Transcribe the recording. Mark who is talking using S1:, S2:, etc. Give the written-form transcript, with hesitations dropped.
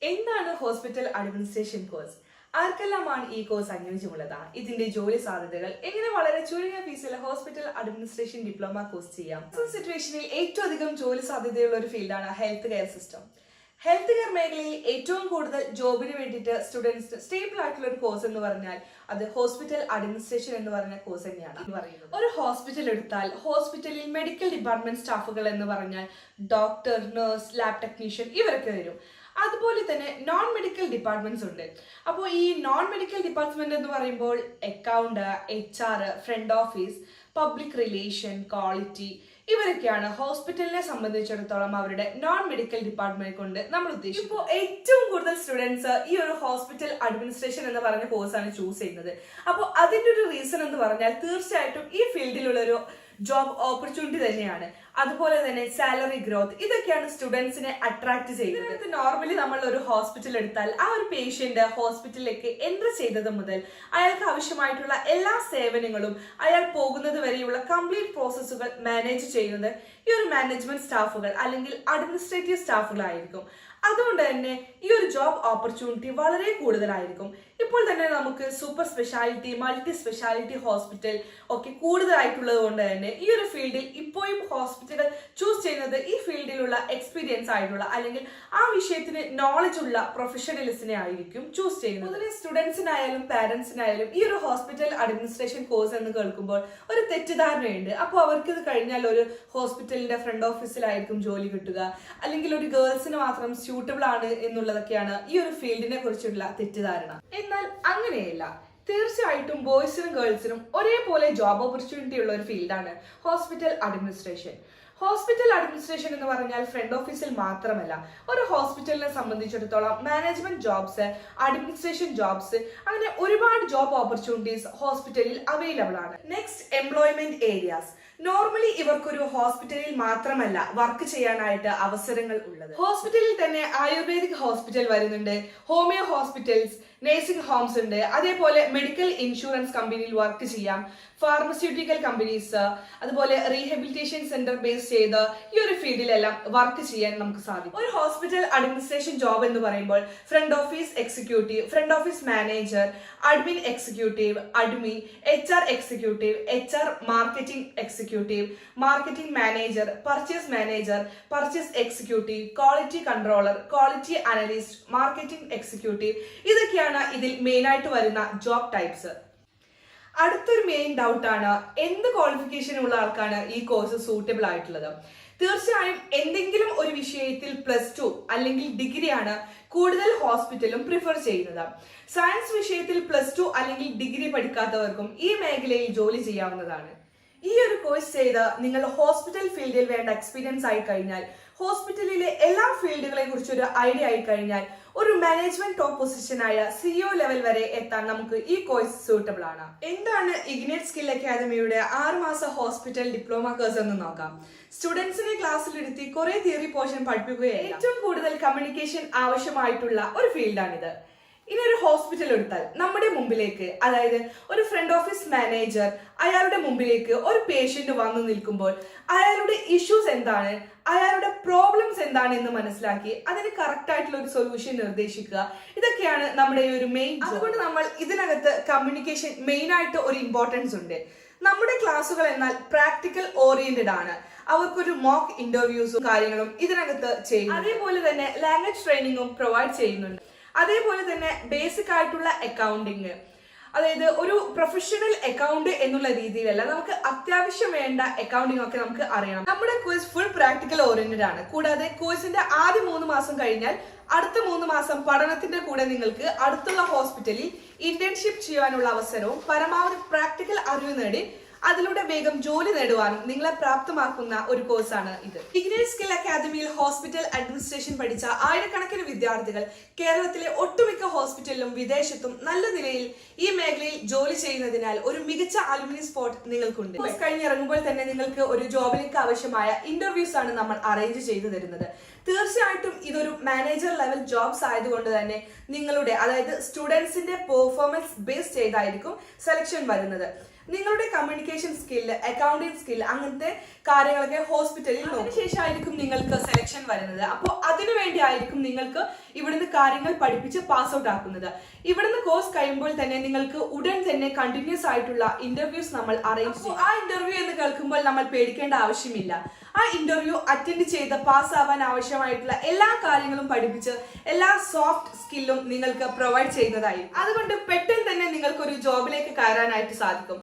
S1: എന്താണ് hospital administration course? ആർക്കെല്ലാമാണ് ഈ course അനുയോജ്യമുള്ളത്? ഇതിന്റെ ജോലി സാധ്യതകൾ, എങ്ങനെ വളരെ ചുരുങ്ങിയ ഫീസിൽ ഹോസ്പിറ്റൽ അഡ്മിനിസ്ട്രേഷൻ ഡിപ്ലോമ കോഴ്സ് ചെയ്യാം? സിറ്റുവേഷനിൽ ഏറ്റവും അധികം ജോലി സാധ്യതയുള്ള ഒരു ഫീൽഡാണ് health care system. Health care മേഖലയിൽ ഏറ്റവും കൂടുതൽ ജോബിന് വേണ്ടിയിട്ട് സ്റ്റുഡൻസ് സ്റ്റേബിൾ ആയിട്ടുള്ള ഒരു കോഴ്സ് എന്ന് പറഞ്ഞാൽ അത് ഹോസ്പിറ്റൽ അഡ്മിനിസ്ട്രേഷൻ എന്ന് പറയുന്ന കോഴ്സ് തന്നെയാണ് പറയുന്നത്. ഒരു ഹോസ്പിറ്റൽ എടുത്താൽ ഹോസ്പിറ്റലിൽ മെഡിക്കൽ ഡിപ്പാർട്ട്മെന്റ് സ്റ്റാഫുകൾ എന്ന് പറഞ്ഞാൽ ഡോക്ടർ, നഴ്സ്, ലാബ് ടെക്നീഷ്യൻ ഇവരൊക്കെ വരും. അതുപോലെ തന്നെ നോൺ മെഡിക്കൽ ഡിപ്പാർട്ട്മെന്റ്സ് ഉണ്ട്. അപ്പോൾ ഈ നോൺ മെഡിക്കൽ ഡിപ്പാർട്ട്മെന്റ് എന്ന് പറയുമ്പോൾ account, HR, front office, public relation, quality ഇവരൊക്കെയാണ് ഹോസ്പിറ്റലിനെ സംബന്ധിച്ചിടത്തോളം അവരുടെ നോൺ മെഡിക്കൽ ഡിപ്പാർട്ട്മെന്റ് കൊണ്ട് നമ്മൾ ഉദ്ദേശിക്കുന്നത്. ഇപ്പോൾ ഏറ്റവും കൂടുതൽ സ്റ്റുഡൻസ് ഈ ഒരു ഹോസ്പിറ്റൽ അഡ്മിനിസ്ട്രേഷൻ എന്ന് പറഞ്ഞ കോഴ്സാണ് ചൂസ് ചെയ്യുന്നത്. അപ്പോൾ അതിന്റെ ഒരു റീസൺ എന്ന് പറഞ്ഞാൽ തീർച്ചയായിട്ടും ഈ ഫീൽഡിലുള്ള ഒരു ജോബ് ഓപ്പർച്യൂണിറ്റി തന്നെയാണ്. അതുപോലെ തന്നെ സാലറി ഗ്രോത്ത്, ഇതൊക്കെയാണ് സ്റ്റുഡൻസിനെ അട്രാക്ട് ചെയ്യുന്നത്. നോർമലി നമ്മൾ ഒരു ഹോസ്പിറ്റൽ എടുത്താൽ ആ ഒരു പേഷ്യന്റ് ഹോസ്പിറ്റലിലേക്ക് എൻട്രി ചെയ്തത് മുതൽ അയാൾക്ക് ആവശ്യമായിട്ടുള്ള എല്ലാ സേവനങ്ങളും അയാൾ പോകുന്നത് വരെയുള്ള കംപ്ലീറ്റ് പ്രോസസ്സുകൾ മാനേജ് ചെയ്യുന്നത് ഈ ഒരു മാനേജ്മെന്റ് സ്റ്റാഫുകൾ അല്ലെങ്കിൽ അഡ്മിനിസ്ട്രേറ്റീവ് സ്റ്റാഫുകളായിരിക്കും. അതുകൊണ്ട് തന്നെ ഈ ഒരു ജോബ് ഓപ്പർച്യൂണിറ്റി വളരെ കൂടുതലായിരിക്കും. ഇപ്പോൾ തന്നെ നമുക്ക് super speciality, multi speciality hospital ഒക്കെ കൂടുതലായിട്ടുള്ളത് കൊണ്ട് തന്നെ ഈ ഒരു ഫീൽഡിൽ ഇപ്പോഴും ഹോസ്പിറ്റലുകൾ ചൂസ് ചെയ്യുന്നത് ഈ ഫീൽഡിലുള്ള എക്സ്പീരിയൻസ് ആയിട്ടുള്ള അല്ലെങ്കിൽ ആ വിഷയത്തിന് നോളജ് ഉള്ള പ്രൊഫഷണലിസ്റ്റിനെ ആയിരിക്കും ചൂസ് ചെയ്യുന്നത്. അതുപോലെ സ്റ്റുഡൻസിനായാലും പാരന്റ്സിനായാലും ഈ ഒരു ഹോസ്പിറ്റൽ അഡ്മിനിസ്ട്രേഷൻ കോഴ്സ് എന്ന് കേൾക്കുമ്പോൾ ഒരു തെറ്റിദ്ധാരണയുണ്ട്. അപ്പോൾ അവർക്ക് ഇത് കഴിഞ്ഞാൽ ഒരു ഹോസ്പിറ്റലിന്റെ ഫ്രണ്ട് ഓഫീസിലായിരിക്കും ജോലി കിട്ടുക, അല്ലെങ്കിൽ ഒരു ഗേൾസിന് മാത്രം സ്യൂട്ടബിൾ ആണ് എന്നുള്ളതൊക്കെയാണ് ഈ ഒരു ഫീൽഡിനെ കുറിച്ചുള്ള തെറ്റിദ്ധാരണ. എന്നാൽ അങ്ങനെയല്ല. തീർച്ചയായിട്ടും ബോയ്സിനും ഗേൾസിനും ഒരേപോലെ ജോബ് ഓപ്പർച്യൂണിറ്റി ഉള്ള ഒരു ഫീൽഡാണ് ഹോസ്പിറ്റൽ അഡ്മിനിസ്ട്രേഷൻ. ഹോസ്പിറ്റൽ അഡ്മിനിസ്ട്രേഷൻ എന്ന് പറഞ്ഞാൽ ഫ്രണ്ട് ഓഫീസിൽ മാത്രമല്ല, ഒരു ഹോസ്പിറ്റലിനെ സംബന്ധിച്ചിടത്തോളം മാനേജ്മെന്റ് ജോബ്സ്, അഡ്മിനിസ്ട്രേഷൻ ജോബ്സ്, അങ്ങനെ ഒരുപാട് ജോബ് ഓപ്പർച്യൂണിറ്റീസ് ഹോസ്പിറ്റലിൽ അവൈലബിൾ ആണ്. Next, employment areas. നോർമലി ഇവർക്കൊരു ഹോസ്പിറ്റലിൽ മാത്രമല്ല വർക്ക് ചെയ്യാനായിട്ട് അവസരങ്ങൾ ഉള്ളത്. ഹോസ്പിറ്റലിൽ തന്നെ ആയുർവേദിക് ഹോസ്പിറ്റൽ വരുന്നുണ്ട്, ഹോമിയോ ഹോസ്പിറ്റൽസ്, നഴ്സിംഗ് ഹോംസ് ഉണ്ട്, അതേപോലെ മെഡിക്കൽ ഇൻഷുറൻസ് കമ്പനിയിൽ വർക്ക് ചെയ്യാം, ഫാർമസ്യൂട്ടിക്കൽ കമ്പനീസ്, അതുപോലെ റീഹാബിലിറ്റേഷൻ സെന്റർ ബേസ് ചെയ്ത് ഈ ഒരു ഫീൽഡിലെല്ലാം വർക്ക് ചെയ്യാൻ നമുക്ക് സാധിക്കും. ഒരു ഹോസ്പിറ്റൽ അഡ്മിനിസ്ട്രേഷൻ ജോബ് എന്ന് പറയുമ്പോൾ front office executive, front office manager, admin executive, admin, HR executive, HR marketing executive, marketing manager, purchase manager, purchase executive, quality controller, quality analyst, marketing executive, ഇതൊക്കെയാണ് ഇതിൽ മെയിൻ ആയിട്ട് വരുന്ന ജോബ് ടൈപ്സ്. അടുത്തൊരു main doubt ആണ്, എന്ത് qualification ഉള്ള ആൾക്കാണ് ഈ course suitable ആയിട്ടുള്ളത്? തീർച്ചയായും എന്തെങ്കിലും ഒരു വിഷയത്തിൽ +2 അല്ലെങ്കിൽ ഡിഗ്രിയാണ് കൂടുതൽ ഹോസ്പിറ്റലും പ്രിഫർ ചെയ്യുന്നത്. സയൻസ് വിഷയത്തിൽ +2 അല്ലെങ്കിൽ ഡിഗ്രി പഠിക്കാത്തവർക്കും ഈ മേഖലയിൽ ജോലി ചെയ്യാവുന്നതാണ്. ഈ ഒരു കോഴ്സ് ചെയ്ത് നിങ്ങൾ ഹോസ്പിറ്റൽ ഫീൽഡിൽ വേണ്ട എക്സ്പീരിയൻസ് ആയി കഴിഞ്ഞാൽ, ഹോസ്പിറ്റലിലെ എല്ലാ ഫീൽഡുകളെ കുറിച്ച് ഒരു ഐഡിയ ആയി കഴിഞ്ഞാൽ, ഒരു മാനേജ്മെന്റ് ടോപ്പ് പൊസിഷനായ CEO ലെവൽ വരെ എത്താൻ നമുക്ക് ഈ കോഴ്സ് സൂട്ടബിൾ ആണ്. എന്താണ് ഇഗ്നൈറ്റ് സ്കിൽ അക്കാദമിയുടെ 6 മാസ ഹോസ്പിറ്റൽ ഡിപ്ലോമ കോഴ്സ് എന്ന് നോക്കാം. സ്റ്റുഡൻസിനെ ക്ലാസ്സിലിരുത്തി കുറെ തിയറി പോർഷൻ പഠിപ്പിക്കുകയല്ല, ഏറ്റവും കൂടുതൽ കമ്മ്യൂണിക്കേഷൻ ആവശ്യമായിട്ടുള്ള ഒരു ഫീൽഡാണിത്. ഇനി ഒരു ഹോസ്പിറ്റൽ എടുത്താൽ നമ്മുടെ മുമ്പിലേക്ക്, അതായത് ഒരു ഫ്രണ്ട് ഓഫീസ് മാനേജർ അയാളുടെ മുമ്പിലേക്ക് ഒരു പേഷ്യന്റ് വന്നു നിൽക്കുമ്പോൾ അയാളുടെ ഇഷ്യൂസ് എന്താണ്, അയാളുടെ പ്രോബ്ലംസ് എന്താണ് എന്ന് മനസ്സിലാക്കി അതിന് കറക്റ്റ് ആയിട്ടുള്ള ഒരു സൊല്യൂഷൻ നിർദ്ദേശിക്കുക, ഇതൊക്കെയാണ് നമ്മുടെ ഈ ഒരു മെയിൻ. അതുകൊണ്ട് നമ്മൾ ഇതിനകത്ത് കമ്മ്യൂണിക്കേഷൻ മെയിൻ ആയിട്ട് ഒരു ഇമ്പോർട്ടൻസ് ഉണ്ട്. നമ്മുടെ ക്ലാസ്സുകൾ എന്നാൽ പ്രാക്ടിക്കൽ ഓറിയന്റഡ് ആണ്. അവർക്കൊരു മോക്ക് ഇന്റർവ്യൂസും കാര്യങ്ങളും ഇതിനകത്ത് ചെയ്യും. അതേപോലെ തന്നെ ലാംഗ്വേജ് ട്രെയിനിങ്ങും പ്രൊവൈഡ് ചെയ്യുന്നുണ്ട്. അതേപോലെ തന്നെ ബേസിക് ആയിട്ടുള്ള അക്കൗണ്ടിങ്, അതായത് ഒരു പ്രൊഫഷണൽ അക്കൗണ്ട് എന്നുള്ള രീതിയിലല്ല, നമുക്ക് അത്യാവശ്യം വേണ്ട അക്കൗണ്ടിങ് ഒക്കെ നമുക്ക് അറിയണം. നമ്മുടെ കോഴ്സ് ഫുൾ പ്രാക്ടിക്കൽ ഓറിയന്റഡ് ആണ്. കൂടാതെ കോഴ്സിന്റെ ആദ്യ 3 മാസം കഴിഞ്ഞാൽ അടുത്ത 3 മാസം പഠനത്തിന്റെ കൂടെ നിങ്ങൾക്ക് അടുത്തുള്ള ഹോസ്പിറ്റലിൽ ഇന്റേൺഷിപ്പ് ചെയ്യാനുള്ള അവസരവും പരമാവധി പ്രാക്ടിക്കൽ അറിവ് നേടി അതിലൂടെ വേഗം ജോലി നേടുവാനും നിങ്ങളെ പ്രാപ്തമാക്കുന്ന ഒരു കോഴ്സാണ് ഇത്. ഇഗ്നൈറ്റ് സ്കിൽ അക്കാദമിയിൽ ഹോസ്പിറ്റൽ അഡ്മിനിസ്ട്രേഷൻ പഠിച്ച ആയിരക്കണക്കിന് വിദ്യാർത്ഥികൾ കേരളത്തിലെ ഒട്ടുമിക്ക ഹോസ്പിറ്റലിലും വിദേശത്തും നല്ല നിലയിൽ ഈ മേഖലയിൽ ജോലി ചെയ്യുന്നതിനാൽ ഒരു മികച്ച അലുമിനി സ്പോട്ട് നിങ്ങൾക്കുണ്ട്. കഴിഞ്ഞിറങ്ങുമ്പോൾ തന്നെ നിങ്ങൾക്ക് ഒരു ജോബിലേക്ക് ആവശ്യമായ ഇന്റർവ്യൂസ് ആണ് നമ്മൾ അറേഞ്ച് ചെയ്തു തരുന്നത്. തീർച്ചയായിട്ടും ഇതൊരു മാനേജർ ലെവൽ ജോബ്സ് ആയതുകൊണ്ട് തന്നെ നിങ്ങളുടെ, അതായത് സ്റ്റുഡൻസിന്റെ പെർഫോമൻസ് ബേസ് ചെയ്തായിരിക്കും സെലക്ഷൻ വരുന്നത്. നിങ്ങളുടെ കമ്മ്യൂണിക്കേഷൻ സ്കില്ല്, അക്കൗണ്ടിങ് സ്കില്ല്, അങ്ങനത്തെ കാര്യങ്ങളൊക്കെ ഹോസ്പിറ്റലിൽ നോക്കും. ശേഷമായിരിക്കും നിങ്ങൾക്ക് സെലക്ഷൻ വരുന്നത്. അപ്പോൾ അതിനുവേണ്ടി ആയിരിക്കും നിങ്ങൾക്ക് ഇവിടുന്ന് കാര്യങ്ങൾ പഠിപ്പിച്ച് പാസ് ഔട്ട് ആക്കുന്നത്. ഇവിടുന്ന് കോഴ്സ് കഴിയുമ്പോൾ തന്നെ നിങ്ങൾക്ക് ഉടൻ തന്നെ കണ്ടിന്യൂസ് ആയിട്ടുള്ള ഇന്റർവ്യൂസ് നമ്മൾ അറേഞ്ച് ചെയ്യും. ആ ഇന്റർവ്യൂ എന്ന് കേൾക്കുമ്പോൾ നമ്മൾ പേടിക്കേണ്ട ആവശ്യമില്ല. ആ ഇന്റർവ്യൂ അറ്റൻഡ് ചെയ്ത് പാസ് ആവാൻ ആവശ്യമായിട്ടുള്ള എല്ലാ കാര്യങ്ങളും പഠിപ്പിച്ച് എല്ലാ സോഫ്റ്റ് സ്കില്ലും നിങ്ങൾക്ക് പ്രൊവൈഡ് ചെയ്യുന്നതായി. അതുകൊണ്ട് പെട്ടെന്ന് തന്നെ നിങ്ങൾക്ക് ഒരു ജോബിലേക്ക് കയറാനായിട്ട് സാധിക്കും.